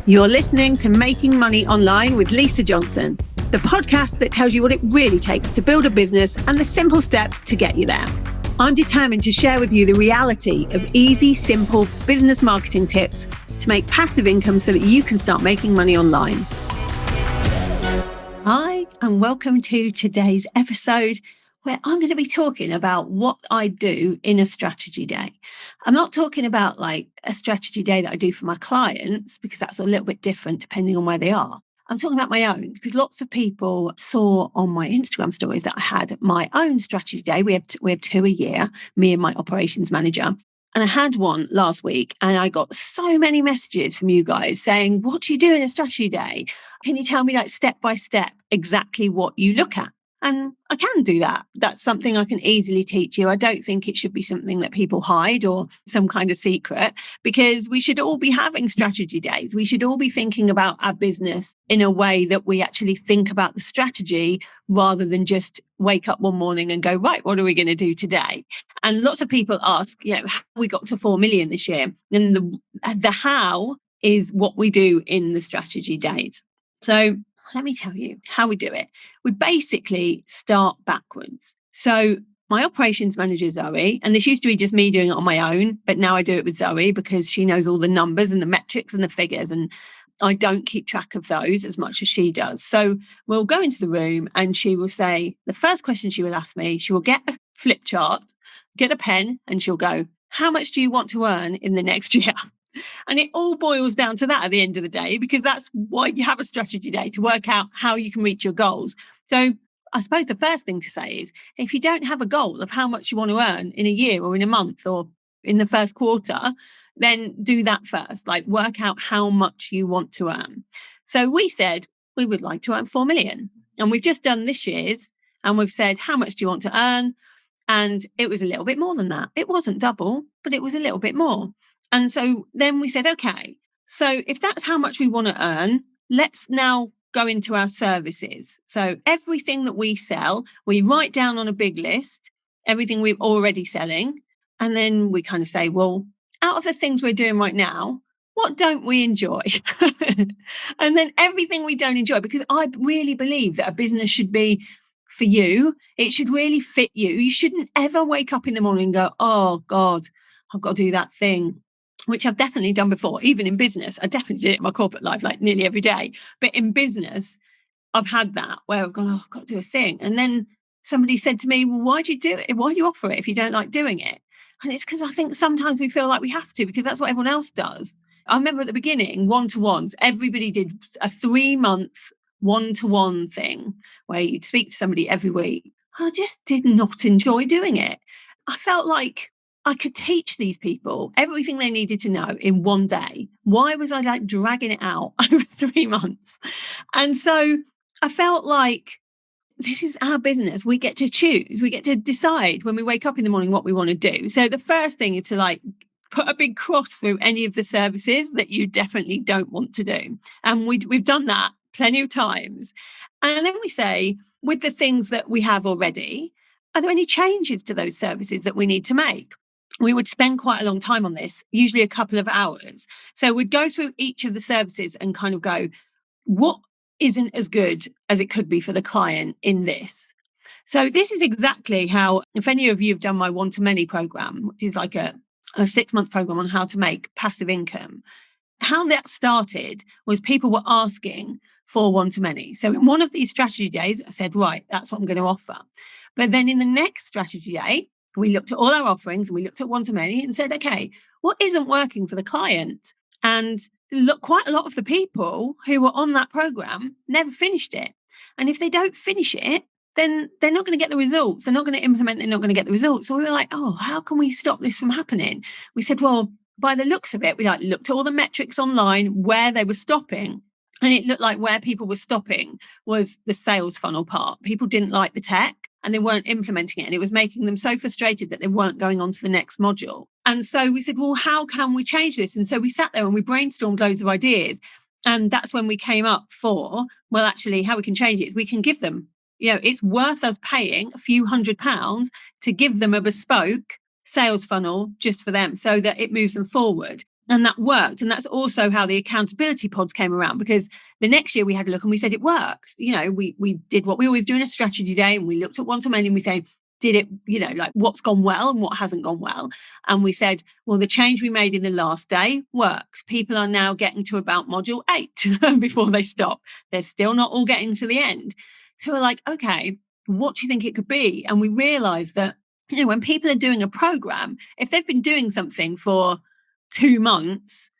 You're listening to Making Money Online with Lisa Johnson, the podcast that tells you what it really takes to build a business and the simple steps to get you there. I'm determined to share with you the reality of easy, simple business marketing tips to make passive income so that you can start making money online. Hi, and welcome to today's episode where I'm going to be talking about what I do in a strategy day. I'm not talking about like a strategy day that I do for my clients, because that's a little bit different depending on where they are. I'm talking about my own, because lots of people saw on my Instagram stories that I had my own strategy day. We have two a year, me and my operations manager. And I had one last week and I got so many messages from you guys saying, what do you do in a strategy day? Can you tell me like step by step exactly what you look at? And I can do that. That's something I can easily teach you. I don't think it should be something that people hide or some kind of secret, because we should all be having strategy days. We should all be thinking about our business in a way that we actually think about the strategy rather than just wake up one morning and go, right, what are we going to do today? And lots of people ask, how we got to 4 million this year. And the how is what we do in the strategy days. So let me tell you how we do it. We basically start backwards. So my operations manager, Zoe, and this used to be just me doing it on my own, but now I do it with Zoe because she knows all the numbers and the metrics and the figures, and I don't keep track of those as much as she does. So we'll go into the room and she will say, the first question she will ask me, she will get a flip chart, get a pen, and she'll go, how much do you want to earn in the next year? And it all boils down to that at the end of the day, because that's why you have a strategy day, to work out how you can reach your goals. So I suppose the first thing to say is, if you don't have a goal of how much you want to earn in a year or in a month or in the first quarter, then do that first, like work out how much you want to earn. So we said we would like to earn 4 million, and we've just done this year's, and we've said, how much do you want to earn? And it was a little bit more than that. It wasn't double, but it was a little bit more. And so then we said, okay, so if that's how much we want to earn, let's now go into our services. So everything that we sell, we write down on a big list, everything we're already selling. And then we kind of say, well, out of the things we're doing right now, what don't we enjoy? And then everything we don't enjoy, because I really believe that a business should be for you. It should really fit you. You shouldn't ever wake up in the morning and go, oh God, I've got to do that thing, which I've definitely done before. Even in business, I definitely did it in my corporate life, like nearly every day. But in business, I've had that where I've gone, oh, I've got to do a thing. And then somebody said to me, well, why do you do it? Why do you offer it if you don't like doing it? And it's because I think sometimes we feel like we have to, because that's what everyone else does. I remember at the beginning, one-to-ones, everybody did a 3-month one-to-one thing where you'd speak to somebody every week. I just did not enjoy doing it. I felt like I could teach these people everything they needed to know in one day. Why was I like dragging it out over 3 months? And so I felt like this is our business. We get to choose. We get to decide when we wake up in the morning what we want to do. So the first thing is to like put a big cross through any of the services that you definitely don't want to do. And we've done that plenty of times. And then we say, with the things that we have already, are there any changes to those services that we need to make? We would spend quite a long time on this, usually a couple of hours. So we'd go through each of the services and kind of go, what isn't as good as it could be for the client in this? So this is exactly how, if any of you have done my one-to-many program, which is like a 6-month program on how to make passive income, how that started was people were asking for one-to-many. So in one of these strategy days, I said, right, that's what I'm going to offer. But then in the next strategy day, we looked at all our offerings and we looked at one-to-many and said, okay, what isn't working for the client? And look, quite a lot of the people who were on that program never finished it. And if they don't finish it, then they're not going to get the results. They're not going to implement, they're not going to get the results. So we were like, oh, how can we stop this from happening? We said, well, by the looks of it, we like looked at all the metrics online where they were stopping. And it looked like where people were stopping was the sales funnel part. People didn't like the tech and they weren't implementing it. And it was making them so frustrated that they weren't going on to the next module. And so we said, well, how can we change this? And so we sat there and we brainstormed loads of ideas. And that's when we came up for, well, actually, how we can change it is we can give them, it's worth us paying a few £100s to give them a bespoke sales funnel just for them so that it moves them forward. And that worked. And that's also how the accountability pods came around, because the next year we had a look and we said, it works. We did what we always do in a strategy day, and we looked at one-to-many and we say, did it, like what's gone well and what hasn't gone well. And we said, well, the change we made in the last day works. People are now getting to about module 8 before they stop. They're still not all getting to the end. So we're like, okay, what do you think it could be? And we realized that, when people are doing a program, if they've been doing something for 2 months,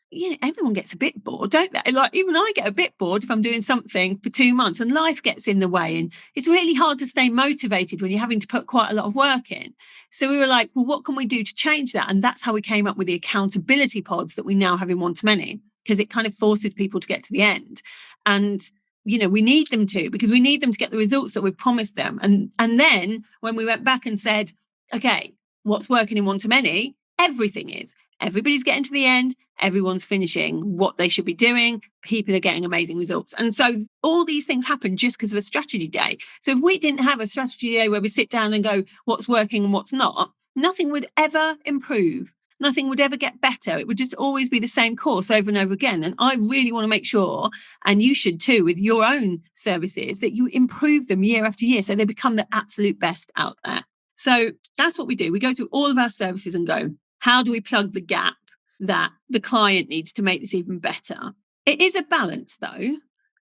everyone gets a bit bored, don't they? Like, even I get a bit bored if I'm doing something for 2 months, and life gets in the way. And it's really hard to stay motivated when you're having to put quite a lot of work in. So we were like, well, what can we do to change that? And that's how we came up with the accountability pods that we now have in one-to-many, because it kind of forces people to get to the end. And we need them to, because we need them to get the results that we've promised them. And then when we went back and said, okay, what's working in one-to-many? Everything is. Everybody's getting to the end. Everyone's finishing what they should be doing. People are getting amazing results. And so all these things happen just because of a strategy day. So if we didn't have a strategy day where we sit down and go, what's working and what's not, nothing would ever improve. Nothing would ever get better. It would just always be the same course over and over again. And I really want to make sure, and you should too, with your own services, that you improve them year after year so they become the absolute best out there. So that's what we do. We go through all of our services and go, how do we plug the gap that the client needs to make this even better? It is a balance, though.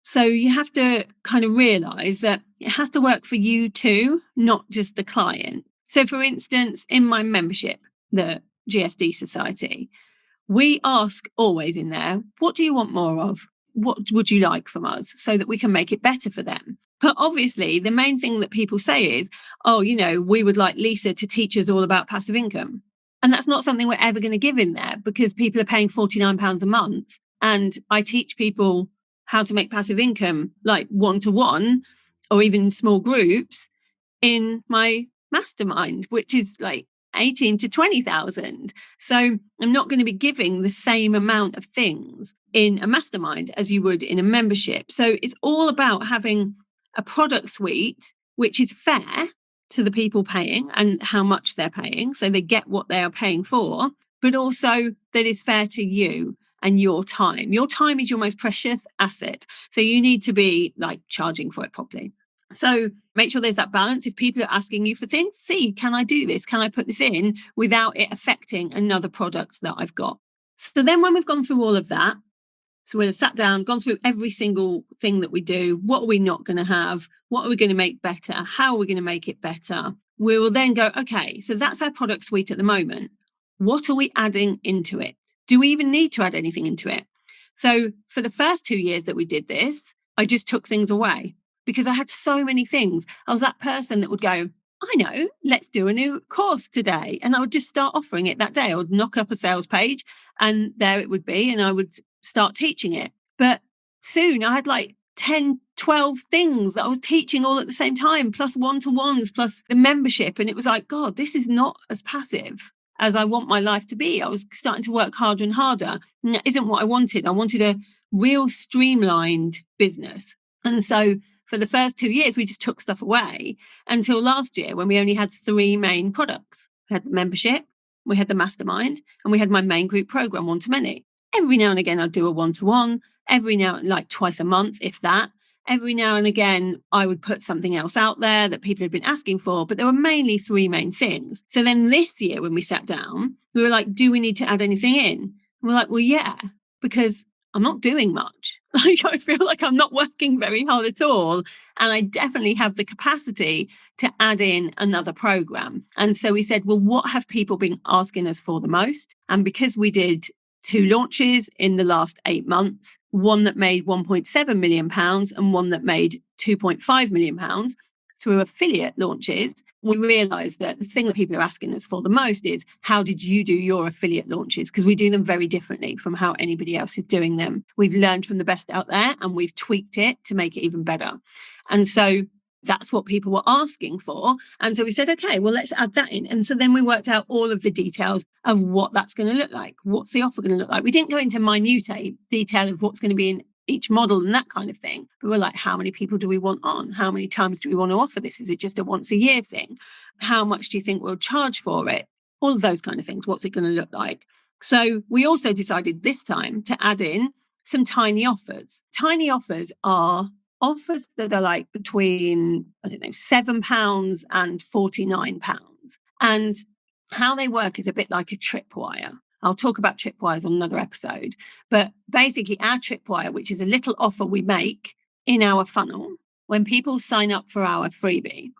So you have to kind of realize that it has to work for you too, not just the client. So for instance, in my membership, the GSD Society, we ask always in there, what do you want more of? What would you like from us, so that we can make it better for them? But obviously, the main thing that people say is, oh, we would like Lisa to teach us all about passive income. And that's not something we're ever going to give in there, because people are paying £49 a month. And I teach people how to make passive income, like one-to-one or even small groups, in my mastermind, which is like 18 to 20,000. So I'm not going to be giving the same amount of things in a mastermind as you would in a membership. So it's all about having a product suite which is fair to the people paying and how much they're paying, so they get what they are paying for, but also that is fair to you and your time. Your time is your most precious asset. So you need to be like charging for it properly. So make sure there's that balance. If people are asking you for things, see, can I do this? Can I put this in without it affecting another product that I've got? So then when we've gone through all of that, so we'll have sat down, gone through every single thing that we do. What are we not going to have? What are we going to make better? How are we going to make it better? We will then go, okay, so that's our product suite at the moment. What are we adding into it? Do we even need to add anything into it? So for the first 2 years that we did this, I just took things away because I had so many things. I was that person that would go, I know, let's do a new course today. And I would just start offering it that day. I would knock up a sales page and there it would be. And I would start teaching it. But soon I had like 10, 12 things that I was teaching all at the same time, plus one-to-ones, plus the membership. And it was like, God, this is not as passive as I want my life to be. I was starting to work harder and harder. And that isn't what I wanted. I wanted a real streamlined business. And so for the first 2 years, we just took stuff away until last year when we only had 3 main products. We had the membership, we had the mastermind, and we had my main group program, one-to-many. Every now and again, I'd do a one-to-one, every now, like twice a month, if that. Every now and again, I would put something else out there that people had been asking for, but there were mainly 3 main things. So then this year, when we sat down, we were like, do we need to add anything in? And we're like, well, yeah, because I'm not doing much. Like, I feel like I'm not working very hard at all. And I definitely have the capacity to add in another program. And so we said, well, what have people been asking us for the most? And because we did 2 launches in the last 8 months, one that made £1.7 million and one that made £2.5 million through affiliate launches, we realized that the thing that people are asking us for the most is, how did you do your affiliate launches? Because we do them very differently from how anybody else is doing them. We've learned from the best out there and we've tweaked it to make it even better. And so that's what people were asking for. And so we said, okay, well, let's add that in. And so then we worked out all of the details of what that's going to look like. What's the offer going to look like? We didn't go into minute detail of what's going to be in each model and that kind of thing. But we're like, how many people do we want on? How many times do we want to offer this? Is it just a once a year thing? How much do you think we'll charge for it? All of those kind of things. What's it going to look like? So we also decided this time to add in some tiny offers. Tiny offers are offers that are like between, I don't know, £7 and £49. And how they work is a bit like a tripwire. I'll talk about tripwires on another episode. But basically, our tripwire, which is a little offer we make in our funnel, when people sign up for our freebie,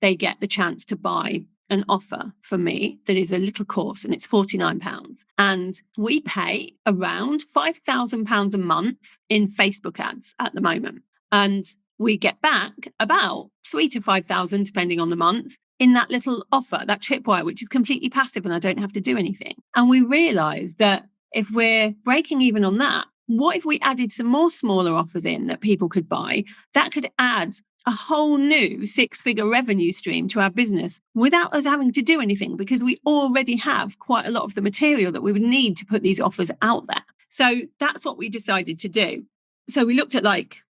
they get the chance to buy an offer from me that is a little course, and it's £49. And we pay around £5,000 a month in Facebook ads at the moment. And we get back about 3 to 5,000, depending on the month, in that little offer, that tripwire, which is completely passive and I don't have to do anything. And we realized that if we're breaking even on that, what if we added some more smaller offers in that people could buy? That could add a whole new 6-figure revenue stream to our business without us having to do anything, because we already have quite a lot of the material that we would need to put these offers out there. So that's what we decided to do. So we looked at like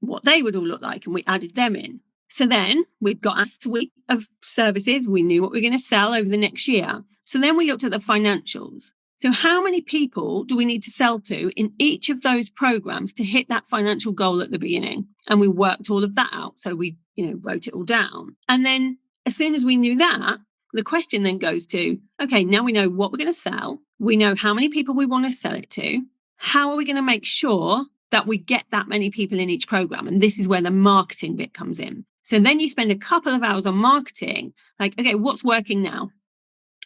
what they would all look like and we added them in. So then we've got a suite of services. We knew what we were going to sell over the next year. So then we looked at the financials. So how many people do we need to sell to in each of those programs to hit that financial goal at the beginning? And we worked all of that out. So we, wrote it all down. And then as soon as we knew that, the question then goes to, okay, now we know what we're going to sell. We know how many people we want to sell it to. How are we going to make sure that we get that many people in each program? And this is where the marketing bit comes in. So then you spend a couple of hours on marketing, like, okay, what's working now?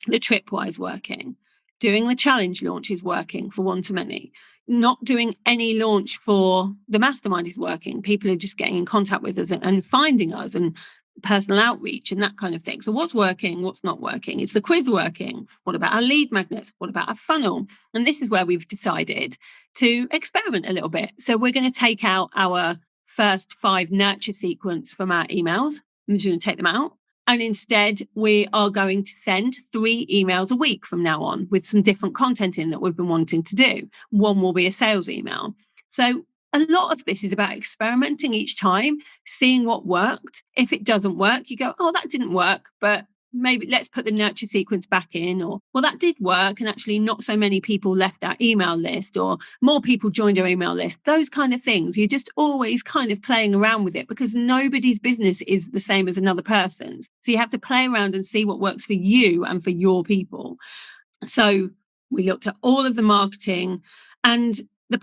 The tripwire is working. Doing the challenge launch is working for one to many. Not doing any launch for the mastermind is working. People are just getting in contact with us and finding us, and personal outreach and that kind of thing. So what's working, what's not working? Is the quiz working? What about our lead magnets? What about our funnel? And this is where we've decided to experiment a little bit. So we're going to take out our first 5 nurture sequence from our emails. I'm just going to take them out. And instead, we are going to send 3 emails a week from now on with some different content in that we've been wanting to do. One will be a sales email. So a lot of this is about experimenting each time, seeing what worked. If it doesn't work, you go, oh, that didn't work, but maybe let's put the nurture sequence back in, or, well, that did work. And actually not so many people left our email list, or more people joined our email list, those kind of things. You're just always kind of playing around with it, because nobody's business is the same as another person's. So you have to play around and see what works for you and for your people. So we looked at all of the marketing, and this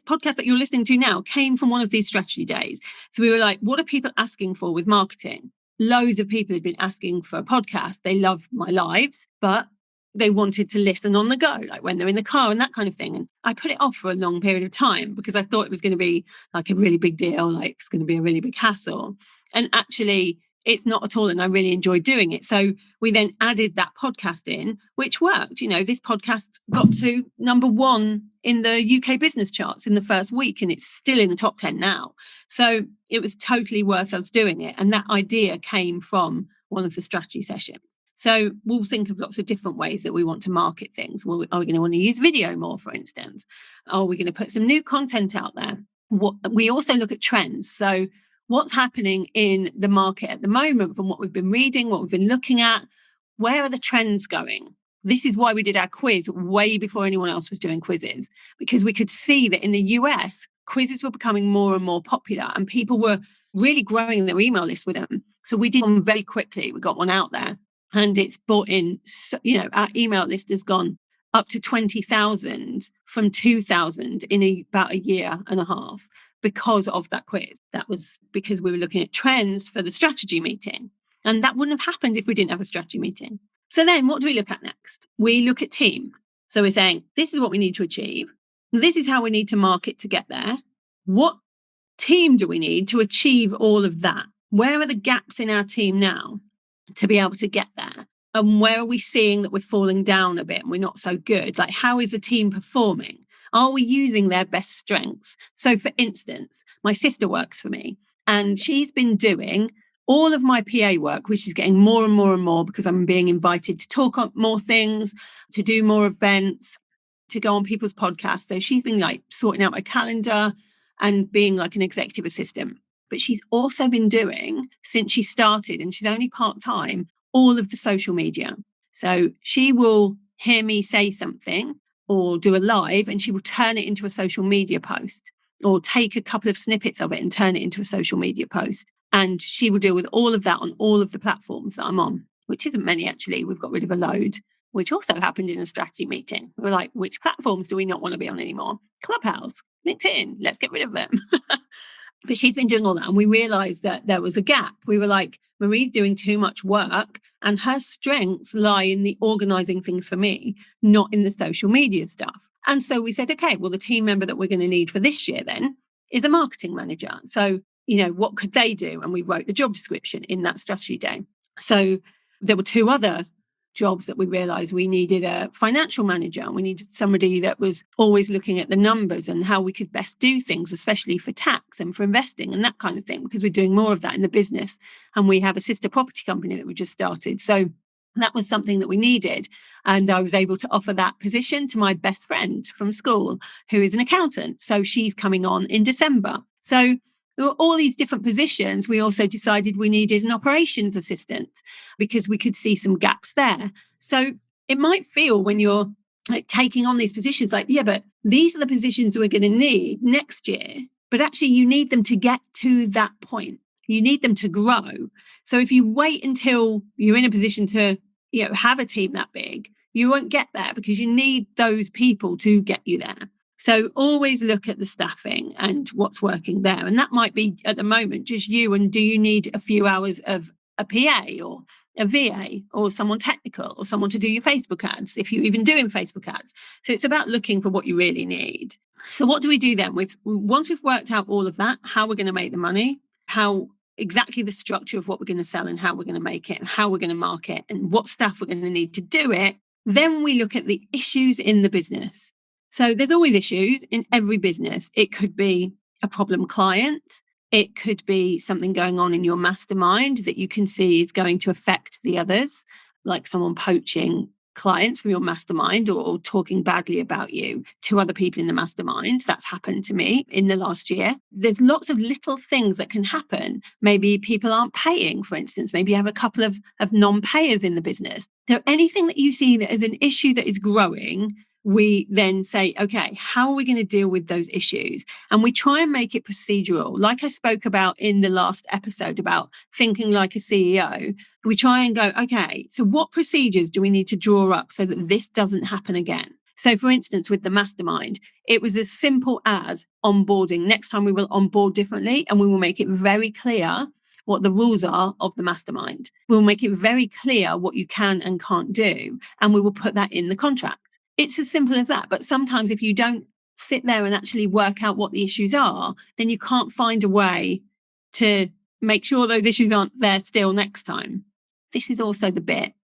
podcast that you're listening to now came from one of these strategy days. So we were like, what are people asking for with marketing? Loads of people had been asking for a podcast. They love my lives, but they wanted to listen on the go, like when they're in the car and that kind of thing. And I put it off for a long period of time because I thought it was going to be like a really big deal, like it's going to be a really big hassle. And actually, it's not at all. And I really enjoyed doing it. So we then added that podcast in, which worked. This podcast got to number 1 in the UK business charts in the first week, and it's still in the top 10 now. So it was totally worth us doing it. And that idea came from one of the strategy sessions. So we'll think of lots of different ways that we want to market things. Well, are we going to want to use video more, for instance? Are we going to put some new content out there? We also look at trends. So what's happening in the market at the moment from what we've been reading, what we've been looking at, where are the trends going? This is why we did our quiz way before anyone else was doing quizzes, because we could see that in the US, quizzes were becoming more and more popular and people were really growing their email list with them. So we did one very quickly. We got one out there and it's brought in, our email list has gone up to 20,000 from 2,000 in about a year and a half. Because of that quiz. That was because we were looking at trends for the strategy meeting. And that wouldn't have happened if we didn't have a strategy meeting. So then what do we look at next? We look at team. So we're saying, this is what we need to achieve. This is how we need to market to get there. What team do we need to achieve all of that? Where are the gaps in our team now to be able to get there? And where are we seeing that we're falling down a bit and we're not so good? Like, how is the team performing? Are we using their best strengths? So for instance, my sister works for me and she's been doing all of my PA work, which is getting more and more and more because I'm being invited to talk on more things, to do more events, to go on people's podcasts. So she's been like sorting out my calendar and being like an executive assistant. But she's also been doing, since she started, and she's only part-time, all of the social media. So she will hear me say something or do a live, and she will turn it into a social media post, or take a couple of snippets of it and turn it into a social media post. And she will deal with all of that on all of the platforms that I'm on, which isn't many actually. We've got rid of a load, which also happened in a strategy meeting. We were like, which platforms do we not want to be on anymore? Clubhouse, LinkedIn, let's get rid of them. But she's been doing all that. And we realized that there was a gap. We were like, Marie's doing too much work, and her strengths lie in the organizing things for me, not in the social media stuff. And so we said, okay, well, the team member that we're going to need for this year then is a marketing manager. So, what could they do? And we wrote the job description in that strategy day. So there were two other jobs that we realized we needed: a financial manager, and we needed somebody that was always looking at the numbers and how we could best do things, especially for tax and for investing and that kind of thing, because we're doing more of that in the business. And we have a sister property company that we just started. So that was something that we needed. And I was able to offer that position to my best friend from school, who is an accountant. So she's coming on in December. So all these different positions. We also decided we needed an operations assistant because we could see some gaps there. So it might feel, when you're like taking on these positions, like, yeah, but these are the positions we're going to need next year. But actually, you need them to get to that point. You need them to grow. So if you wait until you're in a position to, have a team that big, you won't get there, because you need those people to get you there. So always look at the staffing and what's working there. And that might be at the moment just you. And do you need a few hours of a PA or a VA or someone technical or someone to do your Facebook ads, if you're even doing Facebook ads? So it's about looking for what you really need. So what do we do then? Once we've worked out all of that, how we're going to make the money, how exactly the structure of what we're going to sell and how we're going to make it and how we're going to market and what staff we're going to need to do it, then we look at the issues in the business. So there's always issues in every business. It could be a problem client. It could be something going on in your mastermind that you can see is going to affect the others, like someone poaching clients from your mastermind or talking badly about you to other people in the mastermind. That's happened to me in the last year. There's lots of little things that can happen. Maybe people aren't paying, for instance. Maybe you have a couple of non-payers in the business. So anything that you see that is an issue that is growing, we then say, okay, how are we going to deal with those issues? And we try and make it procedural. Like I spoke about in the last episode about thinking like a CEO, we try and go, okay, so what procedures do we need to draw up so that this doesn't happen again? So for instance, with the mastermind, it was as simple as onboarding. Next time we will onboard differently, and we will make it very clear what the rules are of the mastermind. We'll make it very clear what you can and can't do, and we will put that in the contract. It's as simple as that. But sometimes if you don't sit there and actually work out what the issues are, then you can't find a way to make sure those issues aren't there still next time. This is also the bit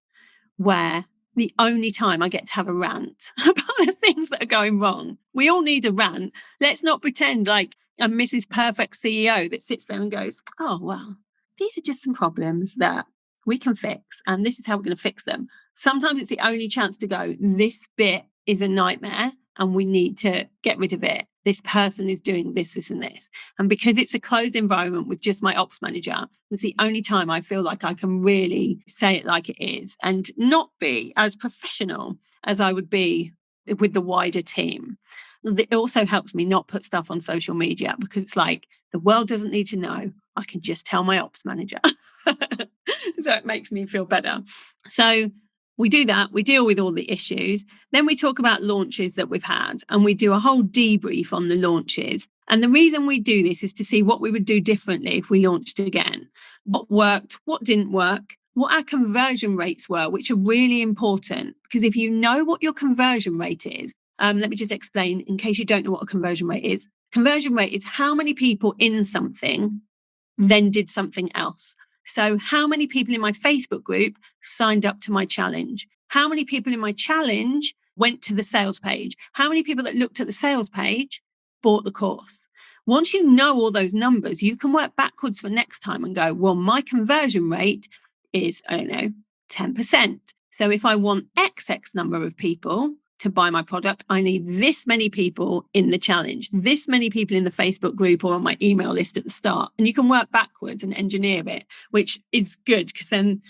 where the only time I get to have a rant about the things that are going wrong. We all need a rant. Let's not pretend like I'm Mrs. Perfect CEO that sits there and goes, oh, well, these are just some problems that we can fix, and this is how we're going to fix them. Sometimes it's the only chance to go, this bit is a nightmare and we need to get rid of it. This person is doing this, this, and this. And because it's a closed environment with just my ops manager, it's the only time I feel like I can really say it like it is and not be as professional as I would be with the wider team. It also helps me not put stuff on social media, because it's like, the world doesn't need to know. I can just tell my ops manager. So it makes me feel better. So we do that. We deal with all the issues. Then we talk about launches that we've had, and we do a whole debrief on the launches. And the reason we do this is to see what we would do differently if we launched again. What worked, what didn't work, what our conversion rates were, which are really important. Because if you know what your conversion rate is, let me just explain in case you don't know what a conversion rate is. Conversion rate is how many people in something then did something else. So how many people in my Facebook group signed up to my challenge? How many people in my challenge went to the sales page? How many people that looked at the sales page bought the course? Once you know all those numbers, you can work backwards for next time and go, well, my conversion rate is, 10%. So if I want XX number of people to buy my product, I need this many people in the challenge, this many people in the Facebook group or on my email list at the start. And you can work backwards and engineer it, which is good, because then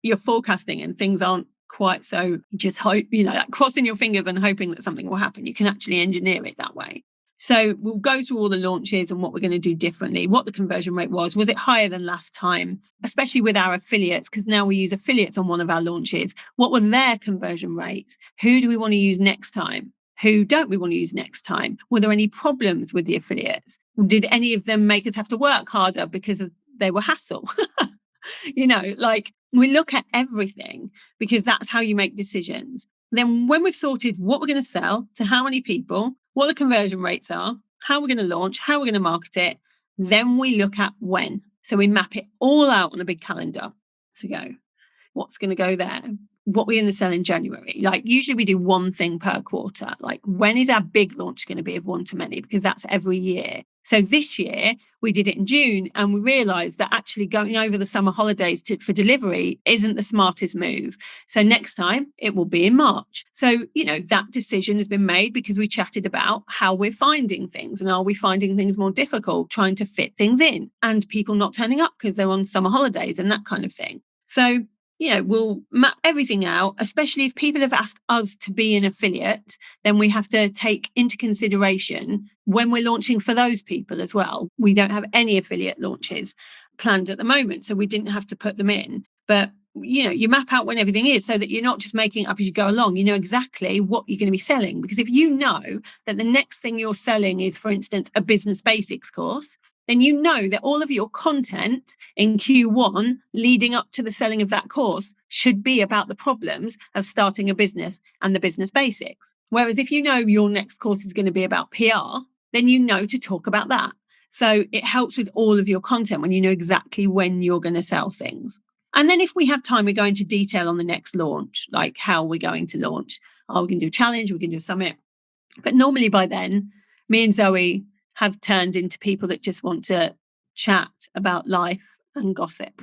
you're forecasting and things aren't quite so just hope, like crossing your fingers and hoping that something will happen. You can actually engineer it that way. So we'll go through all the launches and what we're going to do differently, what the conversion rate was it higher than last time, especially with our affiliates, because now we use affiliates on one of our launches. What were their conversion rates? Who do we want to use next time? Who don't we want to use next time? Were there any problems with the affiliates? Did any of them make us have to work harder because they were hassle? Like we look at everything because that's how you make decisions. Then when we've sorted what we're going to sell to how many people, what the conversion rates are, how we're going to launch, how we're going to market it, then we look at when. So we map it all out on a big calendar. So go, what's going to go there? What we're going to sell in January. Like usually we do one thing per quarter. Like when is our big launch going to be of one to many? Because that's every year. So this year we did it in June and we realized that actually going over the summer holidays for delivery isn't the smartest move. So next time it will be in March. So, that decision has been made because we chatted about how we're finding things and are we finding things more difficult, trying to fit things in and people not turning up because they're on summer holidays and that kind of thing. So we'll map everything out, especially if people have asked us to be an affiliate, then we have to take into consideration when we're launching for those people as well. We don't have any affiliate launches planned at the moment, so we didn't have to put them in. But, you map out when everything is so that you're not just making it up as you go along. You know exactly what you're going to be selling. Because if you know that the next thing you're selling is, for instance, a business basics course, then you know that all of your content in Q1 leading up to the selling of that course should be about the problems of starting a business and the business basics. Whereas if you know your next course is going to be about PR, then you know to talk about that. So it helps with all of your content when you know exactly when you're going to sell things. And then if we have time, we go into detail on the next launch, like how we're going to launch. Are we going to do a challenge? We're going to do a summit. But normally by then, me and Zoe have turned into people that just want to chat about life and gossip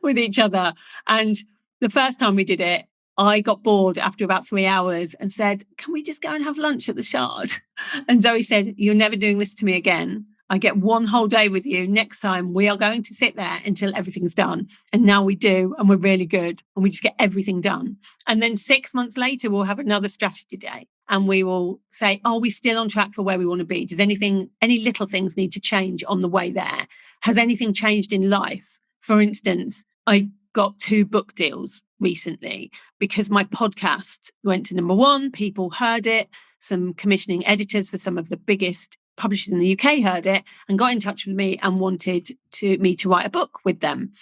with each other. And the first time we did it, I got bored after about 3 hours and said, can we just go and have lunch at the Shard? And Zoe said, you're never doing this to me again. I get one whole day with you. Next time we are going to sit there until everything's done. And now we do, and we're really good. And we just get everything done. And then 6 months later, we'll have another strategy day. And we will say, are we still on track for where we want to be? Does any little things need to change on the way there? Has anything changed in life? For instance, I got 2 book deals recently because my podcast went to #1. People heard it. Some commissioning editors for some of the biggest publishers in the UK heard it and got in touch with me and wanted me to write a book with them.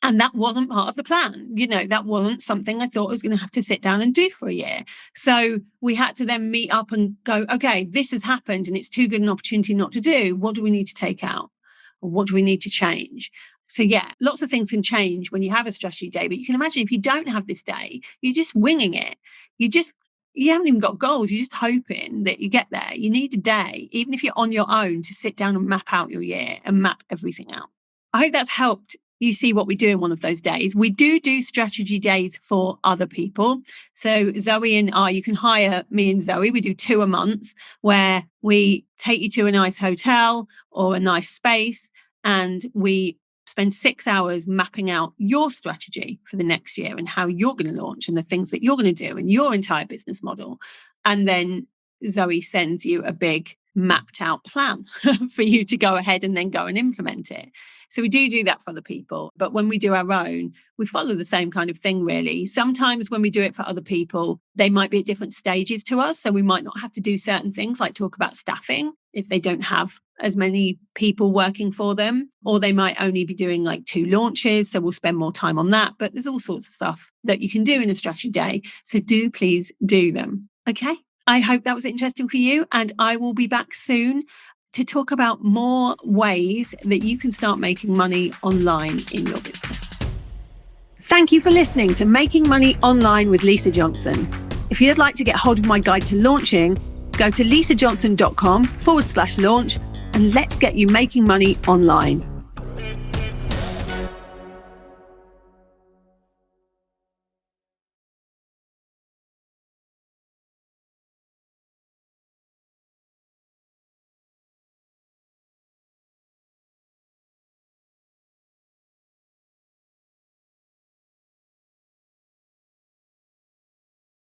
And that wasn't part of the plan. That wasn't something I thought I was going to have to sit down and do for a year. So we had to then meet up and go, okay, this has happened and it's too good an opportunity not to do. What do we need to take out? Or what do we need to change? So lots of things can change when you have a strategy day. But you can imagine if you don't have this day, you're just winging it. You haven't even got goals. You're just hoping that you get there. You need a day, even if you're on your own, to sit down and map out your year and map everything out. I hope that's helped you see what we do in one of those days. We do strategy days for other people. So Zoe and I, you can hire me and Zoe. We do 2 a month where we take you to a nice hotel or a nice space and we spend 6 hours mapping out your strategy for the next year and how you're going to launch and the things that you're going to do and your entire business model. And then Zoe sends you a big mapped out plan for you to go ahead and then go and implement it. So we do that for other people. But when we do our own, we follow the same kind of thing, really. Sometimes when we do it for other people, they might be at different stages to us. So we might not have to do certain things like talk about staffing if they don't have as many people working for them, or they might only be doing like 2 launches. So we'll spend more time on that. But there's all sorts of stuff that you can do in a strategy day. So do please do them. Okay. I hope that was interesting for you. And I will be back soon to talk about more ways that you can start making money online in your business. Thank you for listening to Making Money Online with Lisa Johnson. If you'd like to get hold of my guide to launching, go to lisajohnson.com/launch and let's get you making money online.